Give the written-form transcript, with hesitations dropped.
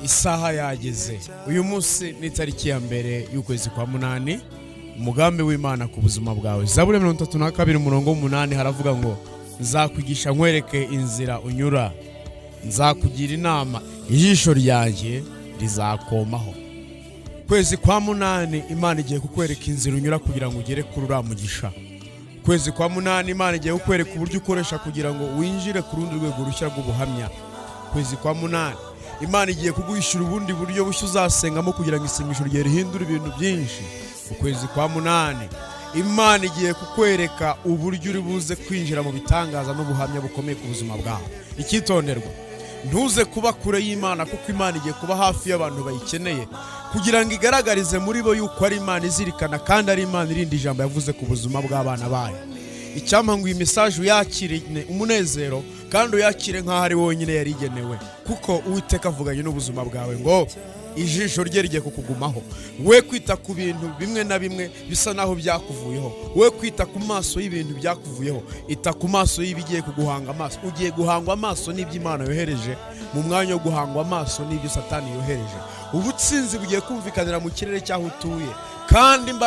Isaha yageze. Uyu munsi ni tariki ya mbere y'ukwezi kwa munani. Umugambi w'Imana ku buzima bwawe. Zaburi 32 umurongo w'8 haravuga ngo nzakwigisha nkwereke inzira unyura. Nzakugira inama, ijisho ryanjye rizakomaho. Kwezi kwa munani Imana igiye kukwereka inzira unyura kugira ngo ugere kuri uramugisha. Kwezi kwa munani Imana igiye kukwereka uburyo ukoresha kugira ngo winjire ku rundi rwego rushya rw'ubuhamya. Kwezi kwa munani Imana igiye kuguhishura ubundi buryo bushya uzasengamo kugira ngo isengesho rye rihindure ibintu byinshi. Ukwezi kwa munani Imana igiye kukwereka uburyo uri buze kwinjira mu bitangaza n'ubuhamya bukomeye ku buzima bwawe. Ikitonderwa, ntuze kuba kure y'Imana kuko Imana igiye kuba hafi y'abantu bayikeneye kugira ngo igaragarize muri bo yuko ari Imana izirikana kandi ari Imana irindi ijambo yavuze ku buzima bw'abana bayo. Icyampa ngo iyi message uyakire umunezero kandi uyakire nk'aho ari wonyine yari igenewe, kuko Uwiteka avuganye n'ubuzima bwawe ngo ijisho rye rigiye kukugumaho. We kwita ku bintu bimwe na bimwe bisa naho byakuvuyeho, we kwita ku maso y'ibintu byakuvuyeho, ita ku maso y'ibigiye kuguhanga amaso. Ugiye guhangwa amaso n'ibyo Imana yohereje mu mwanya wo guhangwa amaso n'ibyo Satani yohereje. Ubutsinzi bugiye kumvikanira mu kirere cyaho utuye kandi